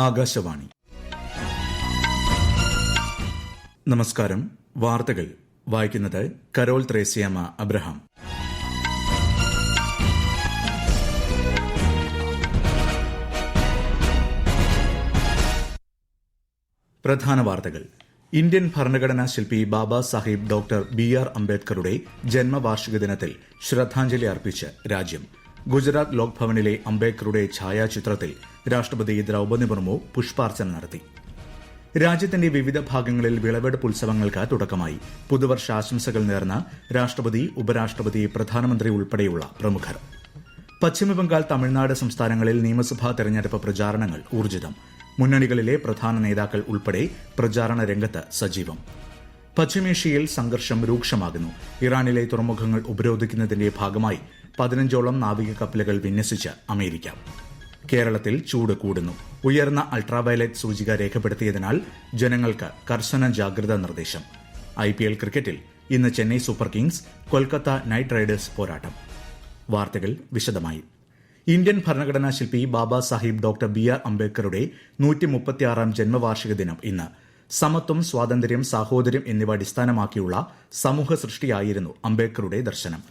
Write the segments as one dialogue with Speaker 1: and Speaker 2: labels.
Speaker 1: ആകാശവാണി. നമസ്കാരം. വാർത്തകൾ വായിക്കുന്നത് കരോൾ ത്രേസ്യാമ്മ അബ്രഹാം. പ്രധാന വാർത്തകൾ. ഇന്ത്യൻ ഭരണഘടനാ ശില്പി ബാബാ സാഹിബ് ഡോക്ടർ ബി.ആർ. അംബേദ്കറുടെ ജന്മവാർഷിക ദിനത്തിൽ ശ്രദ്ധാഞ്ജലി അർപ്പിച്ച് രാജ്യം. ഗുജറാത്ത് ലോക് ഭവനിലെ അംബേദ്കറുടെ ഛായാചിത്രത്തിൽ രാഷ്ട്രപതി ദ്രൌപദി മുർമു പുഷ്പാർച്ചന നടത്തി. രാജ്യത്തിന്റെ വിവിധ ഭാഗങ്ങളിൽ വിളവെടുപ്പ് ഉത്സവങ്ങൾക്ക് തുടക്കമായി. പുതുവർഷാശംസകൾ നേർന്ന രാഷ്ട്രപതി, ഉപരാഷ്ട്രപതി, പ്രധാനമന്ത്രി ഉൾപ്പെടെയുള്ള പ്രമുഖർ. പശ്ചിമബംഗാൾ, തമിഴ്നാട് സംസ്ഥാനങ്ങളിൽ നിയമസഭാ തെരഞ്ഞെടുപ്പ് പ്രചാരണങ്ങൾ ഊർജ്ജിതം. മുന്നണികളിലെ പ്രധാന നേതാക്കൾ ഉൾപ്പെടെ പ്രചാരണ രംഗത്ത് സജീവം. പശ്ചിമേഷ്യയിൽ സംഘർഷം രൂക്ഷമാകുന്നു. ഇറാനിലെ തുറമുഖങ്ങൾ ഉപരോധിക്കുന്നതിന്റെ ഭാഗമായി 15ഓളം നാവിക കപ്പലുകൾ വിന്യസിച്ച് അമേരിക്ക. കേരളത്തിൽ ചൂട് കൂടുന്നു. ഉയർന്ന അൾട്രാവയലറ്റ് സൂചിക രേഖപ്പെടുത്തിയതിനാൽ ജനങ്ങൾക്ക് കർശന ജാഗ്രതാ നിർദ്ദേശം. IPL ക്രിക്കറ്റിൽ ഇന്ന് Chennai super Kings, Kolkata night Riders പോരാട്ടം. വാർത്തകൾ വിശദമായി. ഇന്ത്യൻ ഭരണഘടനാ ശില്പി ബാബാ സാഹിബ് ഡോക്ടർ ബി.ആർ. അംബേദ്കറുടെ 136ാം ജന്മവാർഷിക ദിനം ഇന്ന്. സമത്വം, സ്വാതന്ത്ര്യം, സാഹോദര്യം എന്നിവ അടിസ്ഥാനമാക്കിയുള്ള സമൂഹ സൃഷ്ടിയായിരുന്നു അംബേദ്കറുടെ ദർശനം.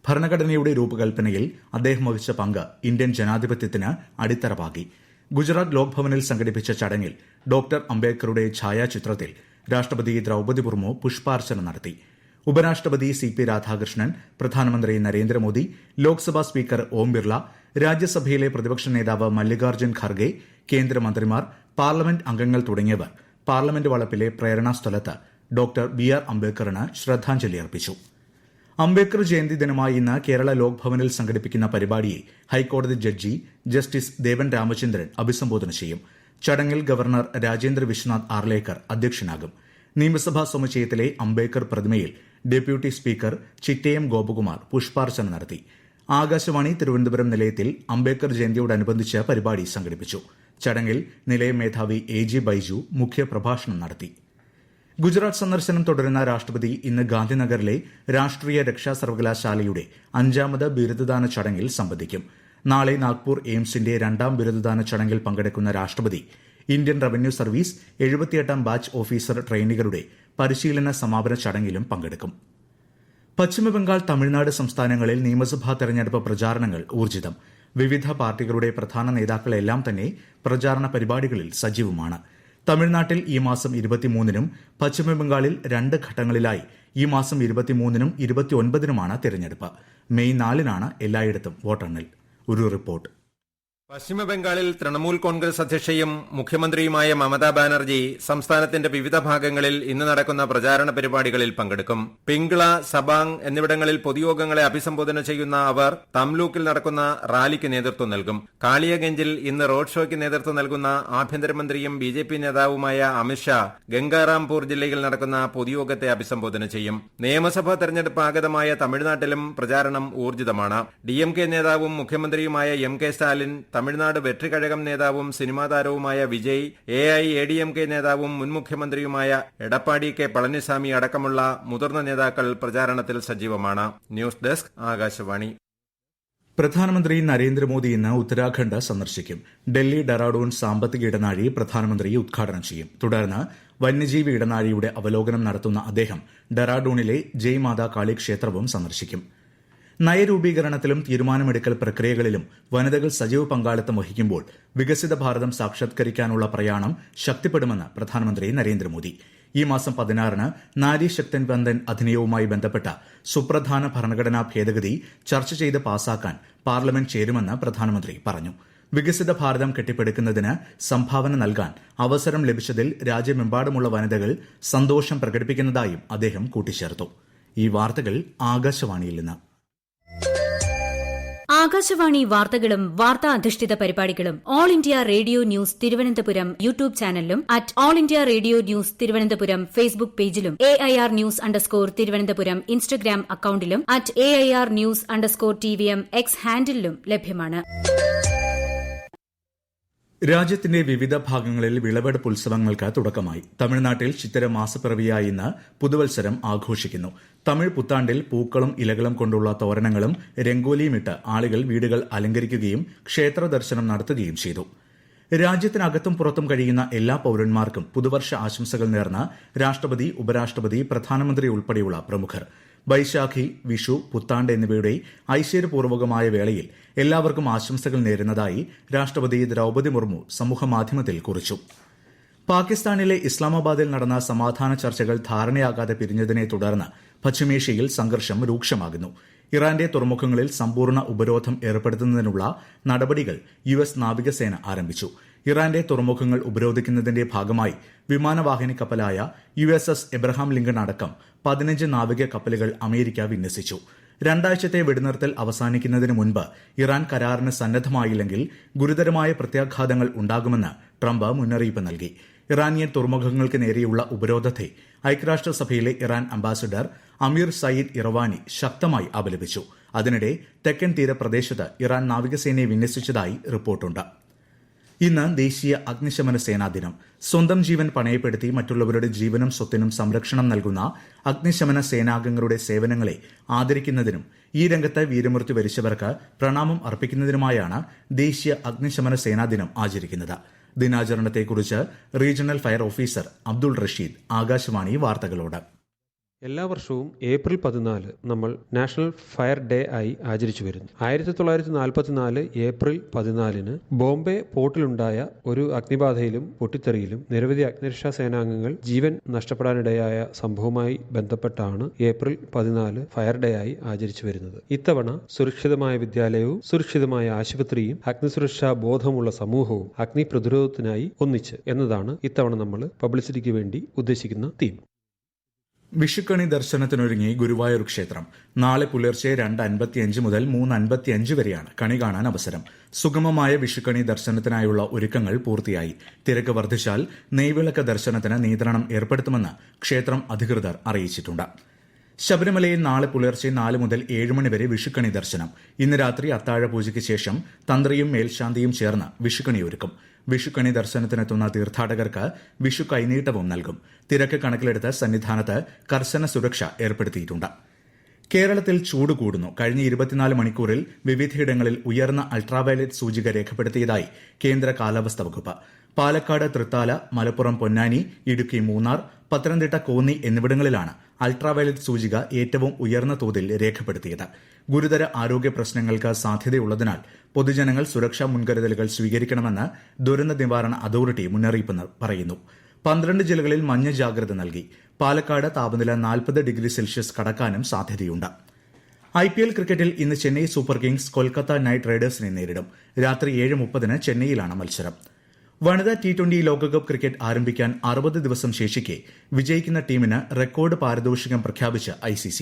Speaker 1: ഭരണഘടനയുടെ രൂപകൽപ്പനയിൽ അദ്ദേഹം വഹിച്ച പങ്ക് ഇന്ത്യൻ ജനാധിപത്യത്തിന് അടിത്തറ പാകി. ഗുജറാത്ത് ലോക് ഭവനിൽ സംഘടിപ്പിച്ച ചടങ്ങിൽ ഡോക്ടർ അംബേദ്കറുടെ ഛായാചിത്രത്തിൽ രാഷ്ട്രപതി ദ്രൌപദി മുർമു പുഷ്പാർച്ചന നടത്തി. ഉപരാഷ്ട്രപതി CP രാധാകൃഷ്ണൻ, പ്രധാനമന്ത്രി നരേന്ദ്രമോദി, ലോക്സഭാ സ്പീക്കർ ഓം ബിർള, രാജ്യസഭയിലെ പ്രതിപക്ഷ നേതാവ് മല്ലികാർജ്ജുൻ ഖർഗെ, കേന്ദ്രമന്ത്രിമാർ, പാർലമെന്റ് അംഗങ്ങൾ തുടങ്ങിയവർ പാർലമെന്റ് വളപ്പിലെ പ്രേരണാ സ്ഥലത്ത് ഡോക്ടർ ബി.ആർ. അംബേദ്കറിന് ശ്രദ്ധാഞ്ജലി അർപ്പിച്ചു. അംബേദ്കർ ജയന്തി ദിനമായ ഇന്ന് കേരള ലോക് ഭവനിൽ സംഘടിപ്പിക്കുന്ന പരിപാടിയെ ഹൈക്കോടതി ജഡ്ജി ജസ്റ്റിസ് ദേവൻ രാമചന്ദ്രൻ അഭിസംബോധന ചെയ്യും. ചടങ്ങിൽ ഗവർണർ രാജേന്ദ്ര വിശ്വനാഥ് ആർലേക്കർ അധ്യക്ഷനാകും. നിയമസഭാ സമുച്ചയത്തിലെ അംബേദ്കർ പ്രതിമയിൽ ഡെപ്യൂട്ടി സ്പീക്കർ ചിറ്റയം ഗോപകുമാർ പുഷ്പാർച്ചന നടത്തി. ആകാശവാണി തിരുവനന്തപുരം നിലയത്തിൽ അംബേദ്കർ ജയന്തിയോടനുബന്ധിച്ച് പരിപാടി സംഘടിപ്പിച്ചു. ചടങ്ങിൽ നിലയം മേധാവി AG ബൈജു മുഖ്യപ്രഭാഷണം നടത്തി. ഗുജറാത്ത് സന്ദർശനം തുടരുന്ന രാഷ്ട്രപതി ഇന്ന് ഗാന്ധിനഗറിലെ രാഷ്ട്രീയ രക്ഷാ സർവകലാശാലയുടെ 5ാമത് ബിരുദദാന ചടങ്ങിൽ സംബന്ധിക്കും. നാളെ നാഗ്പൂർ എയിംസിന്റെ 2ാം ബിരുദദാന ചടങ്ങിൽ പങ്കെടുക്കുന്ന രാഷ്ട്രപതി ഇന്ത്യൻ റവന്യൂ സർവീസ് 78ാം ബാച്ച് ഓഫീസർ ട്രെയിനികളുടെ പരിശീലന സമാപന ചടങ്ങിലും പങ്കെടുക്കും. പശ്ചിമബംഗാൾ, തമിഴ്നാട് സംസ്ഥാനങ്ങളിൽ നിയമസഭാ തെരഞ്ഞെടുപ്പ് പ്രചാരണങ്ങൾ ഊർജ്ജിതം. വിവിധ പാർട്ടികളുടെ പ്രധാന നേതാക്കളെല്ലാം തന്നെ പ്രചാരണ പരിപാടികളിൽ സജീവമാണ്. തമിഴ്നാട്ടിൽ ഈ മാസം 23നും പശ്ചിമബംഗാളിൽ 2 ഘട്ടങ്ങളിലായി ഈ മാസം 23നും 29നുമാണ് തെരഞ്ഞെടുപ്പ്. മെയ് 4നാണ് എല്ലായിടത്തും വോട്ടെണ്ണൽ. ഒരു റിപ്പോർട്ട്.
Speaker 2: പശ്ചിമബംഗാളിൽ തൃണമൂൽ കോൺഗ്രസ് അധ്യക്ഷയും മുഖ്യമന്ത്രിയുമായ മമതാ ബാനർജി സംസ്ഥാനത്തിന്റെ വിവിധ ഭാഗങ്ങളിൽ ഇന്ന് നടക്കുന്ന പ്രചാരണ പരിപാടികളിൽ പങ്കെടുക്കും. പിംഗ്ള, സബാങ് എന്നിവിടങ്ങളിൽ പൊതുയോഗങ്ങളെ അഭിസംബോധന ചെയ്യുന്ന അവർ തംലൂക്കിൽ നടക്കുന്ന റാലിക്ക് നേതൃത്വം നൽകും. കാളിയഗഞ്ചിൽ ഇന്ന് റോഡ് ഷോയ്ക്ക് നേതൃത്വം നൽകുന്ന ആഭ്യന്തരമന്ത്രിയും BJP നേതാവുമായ അമിത്ഷാ ഗംഗാറാംപൂർ ജില്ലയിൽ നടക്കുന്ന പൊതുയോഗത്തെ അഭിസംബോധന ചെയ്യും. നിയമസഭാ തെരഞ്ഞെടുപ്പ് ആഗതമായ തമിഴ്നാട്ടിലും പ്രചാരണം ഊർജ്ജിതമാണ്. DMK നേതാവും മുഖ്യമന്ത്രിയുമായ MK സ്റ്റാലിൻ, തമിഴ്നാട് വെട്രിക്കഴകം നേതാവും സിനിമാ താരവുമായ വിജയ്, AIADMK നേതാവും മുൻ മുഖ്യമന്ത്രിയുമായ എടപ്പാടി K. പളനിസ്വാമി അടക്കമുള്ള മുതിർന്ന നേതാക്കൾ പ്രചാരണത്തിൽ സജീവമാണ്. News desk, Akashvani.
Speaker 1: പ്രധാനമന്ത്രി നരേന്ദ്രമോദി ഇന്ന് ഉത്തരാഖണ്ഡ് സന്ദർശിക്കും. ഡൽഹി ഡെറാഡൂൺ സാമ്പത്തിക ഇടനാഴി പ്രധാനമന്ത്രി ഉദ്ഘാടനം ചെയ്യും. തുടർന്ന് വന്യജീവി ഇടനാഴിയുടെ അവലോകനം നടത്തുന്ന അദ്ദേഹം ഡെറാഡൂണിലെ ജയ് മാതാ കാളി ക്ഷേത്രവും സന്ദർശിക്കും. നയരൂപീകരണത്തിലും തീരുമാനമെടുക്കൽ പ്രക്രിയകളിലും വനിതകൾ സജീവ പങ്കാളിത്തം വഹിക്കുമ്പോൾ വികസിത ഭാരതം സാക്ഷാത്കരിക്കാനുള്ള പ്രയാണം ശക്തിപ്പെടുമെന്ന് പ്രധാനമന്ത്രി നരേന്ദ്രമോദി. ഈ മാസം 16ന് നാരി ശക്തി വന്ദൻ അധിനിയവുമായി ബന്ധപ്പെട്ട സുപ്രധാന ഭരണഘടനാ ഭേദഗതി ചർച്ച ചെയ്ത് പാസാക്കാൻ പാർലമെന്റ് ചേരുമെന്ന് പ്രധാനമന്ത്രി പറഞ്ഞു. വികസിത ഭാരതം കെട്ടിപ്പടുക്കുന്നതിന് സംഭാവന നൽകാൻ അവസരം ലഭിച്ചതിൽ രാജ്യമെമ്പാടുമുള്ള വനിതകൾ സന്തോഷം പ്രകടിപ്പിക്കുന്നതായും അദ്ദേഹം കൂട്ടിച്ചേർത്തു. ഈ വാർത്തകൾ ആകാശവാണിയിൽ നിന്ന്.
Speaker 3: ആകാശവാണി വാർത്തകളും വാർത്താ അധിഷ്ഠിത പരിപാടികളും All India Radio News Thiruvananthapuram YouTube ചാനലിലും @All India Radio News Thiruvananthapuram Facebook പേജിലും AIR ന്യൂസ് _തിരുവനന്തപുരം ഇൻസ്റ്റഗ്രാം അക്കൌണ്ടിലും @AIR ന്യൂസ് _TVM X ഹാൻഡിലും ലഭ്യമാണ്.
Speaker 1: രാജ്യത്തിന്റെ വിവിധ ഭാഗങ്ങളിൽ വിളവെടുപ്പ് ഉത്സവങ്ങൾക്ക് തുടക്കമായി. തമിഴ്നാട്ടിൽ ചിത്തിര മാസപ്പിറവിയായ ഇന്ന് പുതുവത്സരം ആഘോഷിക്കുന്നു. തമിഴ് പുത്താണ്ടിൽ പൂക്കളും ഇലകളും കൊണ്ടുള്ള തോരണങ്ങളും രംഗോലിയുമിട്ട് ആളുകൾ വീടുകൾ അലങ്കരിക്കുകയും ക്ഷേത്ര ദർശനം നടത്തുകയും ചെയ്തു. രാജ്യത്തിനകത്തും പുറത്തും കഴിയുന്ന എല്ലാ പൌരന്മാർക്കും പുതുവർഷ ആശംസകൾ നേർന്ന് രാഷ്ട്രപതി, ഉപരാഷ്ട്രപതി, പ്രധാനമന്ത്രി ഉൾപ്പെടെയുള്ള പ്രമുഖർ. ബൈശാഖി, വിഷു, പുത്താണ്ട് എന്നിവയുടെ ഐശ്വര്യപൂർവകമായ വേളയിൽ എല്ലാവർക്കും ആശംസകൾ നേരുന്നതായി രാഷ്ട്രപതി ദ്രൌപദി മുർമു സമൂഹമാധ്യമത്തിൽ കുറിച്ചു. പാകിസ്ഥാനിലെ ഇസ്ലാമാബാദിൽ നടന്ന സമാധാന ചർച്ചകൾ ധാരണയാകാതെ പിരിഞ്ഞതിനെ തുടർന്ന് പശ്ചിമേഷ്യയിൽ സംഘർഷം രൂക്ഷമാകുന്നു. ഇറാന്റെ തുറമുഖങ്ങളിൽ സമ്പൂർണ്ണ ഉപരോധം ഏർപ്പെടുത്തുന്നതിനുള്ള നടപടികൾ US നാവികസേന ആരംഭിച്ചു. ഇറാന്റെ തുറമുഖങ്ങൾ ഉപരോധിക്കുന്നതിന്റെ ഭാഗമായി വിമാനവാഹിനി കപ്പലായ USS എബ്രഹാം ലിങ്കൺ അടക്കം 15 നാവിക കപ്പലുകൾ അമേരിക്ക വിന്യസിച്ചു. 2 ആഴ്ചത്തെ വെടിനിർത്തൽ അവസാനിക്കുന്നതിന് മുൻപ് ഇറാൻ കരാറിന് സന്നദ്ധമായില്ലെങ്കിൽ ഗുരുതരമായ പ്രത്യാഘാതങ്ങൾ ഉണ്ടാകുമെന്ന് ട്രംപ് മുന്നറിയിപ്പ് നൽകി. ഇറാനിയൻ തുറമുഖങ്ങൾക്ക് നേരെയുള്ള ഉപരോധത്തെ ഐക്യരാഷ്ട്രസഭയിലെ Iran ambassador Amir Saeed Iravani ശക്തമായി അപലപിച്ചു. അതിനിടെ തെക്കൻ തീരപ്രദേശത്ത് ഇറാൻ നാവികസേനയെ വിന്യസിച്ചതായി റിപ്പോർട്ടുണ്ട്. ഇന്ന് ദേശീയ അഗ്നിശമന സേനാ ദിനം. സ്വന്തം ജീവൻ പണയപ്പെടുത്തി മറ്റുള്ളവരുടെ ജീവനും സ്വത്തിനും സംരക്ഷണം നൽകുന്ന അഗ്നിശമന സേനാംഗങ്ങളുടെ സേവനങ്ങളെ ആദരിക്കുന്നതിനും ഈ രംഗത്ത് വീരമൃത്യു വരിച്ചവർക്ക് പ്രണാമം അർപ്പിക്കുന്നതിനുമായാണ് ദേശീയ അഗ്നിശമന സേനാ ദിനം ആചരിക്കുന്നത്. ദിനാചരണത്തെക്കുറിച്ച് regional fire officer Abdul Rasheed Akashvani വാർത്തകളോട്.
Speaker 4: എല്ലാ വർഷവും ഏപ്രിൽ 14 നമ്മൾ നാഷണൽ ഫയർ ഡേ ആയി ആചരിച്ചു വരുന്നു. 1944 ഏപ്രിൽ 14 ബോംബെ പോർട്ടിലുണ്ടായ ഒരു അഗ്നിബാധയിലും പൊട്ടിത്തെറിയിലും നിരവധി അഗ്നിരക്ഷാ സേനാംഗങ്ങൾ ജീവൻ നഷ്ടപ്പെടാനിടയായ സംഭവവുമായി ബന്ധപ്പെട്ടാണ് ഏപ്രിൽ 14 ഫയർ ഡേ ആയി ആചരിച്ചു വരുന്നത്. ഇത്തവണ സുരക്ഷിതമായ വിദ്യാലയവും സുരക്ഷിതമായ ആശുപത്രിയും അഗ്നിസുരക്ഷാ ബോധമുള്ള സമൂഹവും അഗ്നി പ്രതിരോധത്തിനായി ഒന്നിച്ച് എന്നതാണ് ഇത്തവണ നമ്മൾ പബ്ലിസിറ്റിക്ക് വേണ്ടി ഉദ്ദേശിക്കുന്ന തീം.
Speaker 1: വിഷുക്കണി ദർശനത്തിനൊരുങ്ങി ഗുരുവായൂർ ക്ഷേത്രം. നാളെ പുലർച്ചെ 2:55 മുതൽ 3:55 വരെയാണ് കണി കാണാൻ അവസരം. സുഗമമായ വിഷുക്കണി ദർശനത്തിനായുള്ള ഒരുക്കങ്ങൾ പൂർത്തിയായി. തിരക്ക് വർദ്ധിച്ചാൽ നെയ്വിളക്ക് ദർശനത്തിന് നിയന്ത്രണം ഏർപ്പെടുത്തുമെന്ന് ക്ഷേത്രം അധികൃതർ അറിയിച്ചിട്ടുണ്ട്. ശബരിമലയിൽ നാളെ പുലർച്ചെ 4 മുതൽ 7 മണി വരെ വിഷുക്കണി ദർശനം. ഇന്ന് രാത്രി അത്താഴ പൂജയ്ക്ക് ശേഷം തന്ത്രിയും മേൽശാന്തിയും ചേർന്ന് വിഷുക്കണി ഒരുക്കും. വിഷുക്കണി ദർശനത്തിനെത്തുന്ന തീർത്ഥാടകർക്ക് വിഷു കൈനീട്ടവും നൽകും. തിരക്ക് കണക്കിലെടുത്ത് സന്നിധാനത്ത് കർശന സുരക്ഷ ഏർപ്പെടുത്തിയിട്ടുണ്ട്. കേരളത്തിൽ ചൂട് കൂടുന്നു. കഴിഞ്ഞ 24 മണിക്കൂറിൽ വിവിധയിടങ്ങളിൽ ഉയർന്ന അൾട്രാവയലറ്റ് സൂചിക രേഖപ്പെടുത്തിയതായി കേന്ദ്ര കാലാവസ്ഥാ വകുപ്പ്. പാലക്കാട്, തൃത്താല, മലപ്പുറം, പൊന്നാനി, ഇടുക്കി, മൂന്നാർ, പത്തനംതിട്ട, കോന്നി എന്നിവിടങ്ങളിലാണ് അൾട്രാവയലറ്റ് സൂചിക ഏറ്റവും ഉയർന്ന തോതിൽ രേഖപ്പെടുത്തിയത്. ഗുരുതര ആരോഗ്യ പ്രശ്നങ്ങൾക്ക് സാധ്യതയുള്ളതിനാൽ പൊതുജനങ്ങൾ സുരക്ഷാ മുൻകരുതലുകൾ സ്വീകരിക്കണമെന്ന് ദുരന്ത നിവാരണ അതോറിറ്റി മുന്നറിയിപ്പ് പറയുന്നു. 12 ജില്ലകളിൽ മഞ്ഞ ജാഗ്രത നൽകി. പാലക്കാട് താപനില 40 ഡിഗ്രി സെൽഷ്യസ് കടക്കാനും സാധ്യതയുണ്ട്. IPL ക്രിക്കറ്റിൽ ഇന്ന് Chennai super Kings Kolkata night റൈഡേഴ്സിനെ നേരിടും. രാത്രി 7:30 ചെന്നൈയിലാണ് മത്സരം. വനിതാ T20 ലോകകപ്പ് ക്രിക്കറ്റ് ആരംഭിക്കാൻ 60 ദിവസം ശേഷിക്കെ വിജയിക്കുന്ന ടീമിന് റെക്കോർഡ് പാരിതോഷികം പ്രഖ്യാപിച്ച് ICC.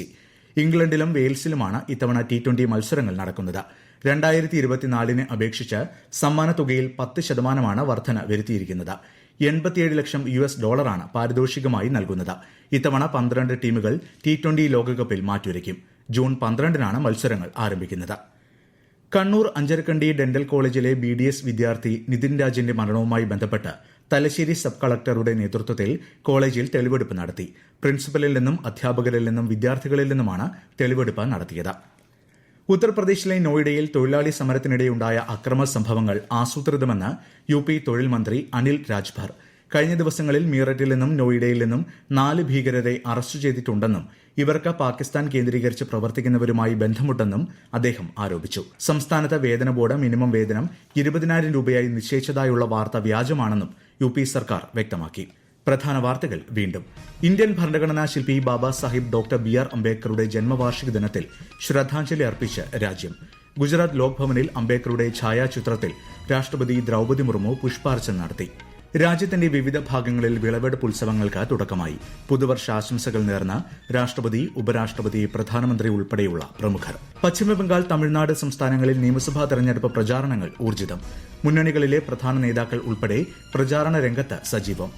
Speaker 1: ഇംഗ്ലണ്ടിലും വെയിൽസിലുമാണ് ഇത്തവണ T20 മത്സരങ്ങൾ നടക്കുന്നത്. 2024 അപേക്ഷിച്ച് സമ്മാനത്തുകയിൽ 10% വർധന വരുത്തിയിരിക്കുന്നത്. $87 ലക്ഷം പാരിതോഷികമായി നൽകുന്നത്. ഇത്തവണ 12 ടീമുകൾ T20 ലോകകപ്പിൽ മാറ്റുരയ്ക്കും. ജൂൺ 12 മത്സരങ്ങൾ ആരംഭിക്കുന്നത്. കണ്ണൂർ അഞ്ചരക്കണ്ടി ഡെന്റൽ കോളേജിലെ BDS വിദ്യാർത്ഥി നിതിൻ രാജിന്റെ മരണവുമായി ബന്ധപ്പെട്ട് തലശ്ശേരി സബ് കളക്ടറുടെ നേതൃത്വത്തിൽ കോളേജിൽ തെളിവെടുപ്പ് നടത്തി. പ്രിൻസിപ്പലിൽ നിന്നും അധ്യാപകരിൽ നിന്നും വിദ്യാർത്ഥികളിൽ നിന്നുമാണ് തെളിവെടുപ്പ് നടത്തിയത്. ഉത്തർപ്രദേശിലെ നോയിഡയിൽ തൊഴിലാളി സമരത്തിനിടെയുണ്ടായ അക്രമ സംഭവങ്ങൾ ആസൂത്രിതമെന്ന് UP തൊഴിൽ മന്ത്രി അനിൽ രാജ്ഭർ. കഴിഞ്ഞ ദിവസങ്ങളിൽ മീററ്റിൽ നിന്നും നോയിഡയിൽ നിന്നും 4 ഭീകരരെ അറസ്റ്റ് ചെയ്തിട്ടുണ്ടെന്നും ഇവർക്ക് പാകിസ്ഥാൻ കേന്ദ്രീകരിച്ച് പ്രവർത്തിക്കുന്നവരുമായി ബന്ധമുണ്ടെന്നും അദ്ദേഹം ആരോപിച്ചു. സംസ്ഥാനത്ത് വേതന ബോർഡ് മിനിമം വേതനം 20,000 രൂപയായി നിശ്ചയിച്ചതായുള്ള വാർത്ത വ്യാജമാണെന്നും UP സർക്കാർ വ്യക്തമാക്കി. പ്രധാന വാർത്തകൾ വീണ്ടും. ഇന്ത്യൻ ഭരണഘടനാ ശില്പി ബാബാ സാഹിബ് ഡോക്ടർ BR അംബേദ്കറുടെ ജന്മവാർഷിക ദിനത്തിൽ ശ്രദ്ധാഞ്ജലി അർപ്പിച്ച് രാജ്യം. ഗുജറാത്ത് ലോക്ഭവനിൽ അംബേദ്കറുടെ ഛായാചിത്രത്തിൽ രാഷ്ട്രപതി ദ്രൌപദി മുർമു പുഷ്പാർച്ചന നടത്തി. രാജ്യത്തിന്റെ വിവിധ ഭാഗങ്ങളിൽ വിളവെടുപ്പ് ഉത്സവങ്ങൾക്ക് തുടക്കമായി. പുതുവർഷാശംസകൾ നേർന്ന് രാഷ്ട്രപതി, ഉപരാഷ്ട്രപതി, പ്രധാനമന്ത്രി ഉൾപ്പെടെയുള്ള പ്രമുഖർ. പശ്ചിമബംഗാൾ, തമിഴ്നാട് സംസ്ഥാനങ്ങളിൽ നിയമസഭാ തെരഞ്ഞെടുപ്പ് പ്രചാരണങ്ങൾ ഊർജിതം. മുന്നണികളിലെ പ്രധാന നേതാക്കൾ ഉൾപ്പെടെ പ്രചാരണ രംഗത്ത് സജീവം.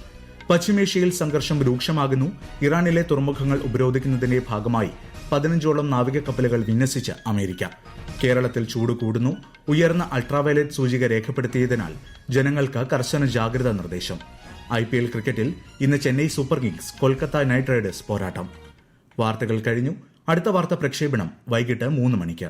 Speaker 1: പശ്ചിമേഷ്യയിൽ സംഘർഷം രൂക്ഷമാകുന്നു. ഇറാനിലെ തുറമുഖങ്ങൾ ഉപരോധിക്കുന്നതിന്റെ ഭാഗമായി 15ഓളം നാവിക കപ്പലുകൾ വിന്യസിച്ച് അമേരിക്ക. കേരളത്തിൽ ചൂട് കൂടുന്നു. ഉയർന്ന അൾട്രാവയലറ്റ് സൂചിക രേഖപ്പെടുത്തിയതിനാൽ ജനങ്ങൾക്ക് കർശന ജാഗ്രതാ നിർദ്ദേശം. IPL ക്രിക്കറ്റിൽ ഇന്ന് Chennai super Kings Kolkata night Riders പോരാട്ടം. വാർത്തകൾ കഴിഞ്ഞു. അടുത്ത വാർത്താ പ്രക്ഷേപണം വൈകിട്ട് 3 മണിക്ക്.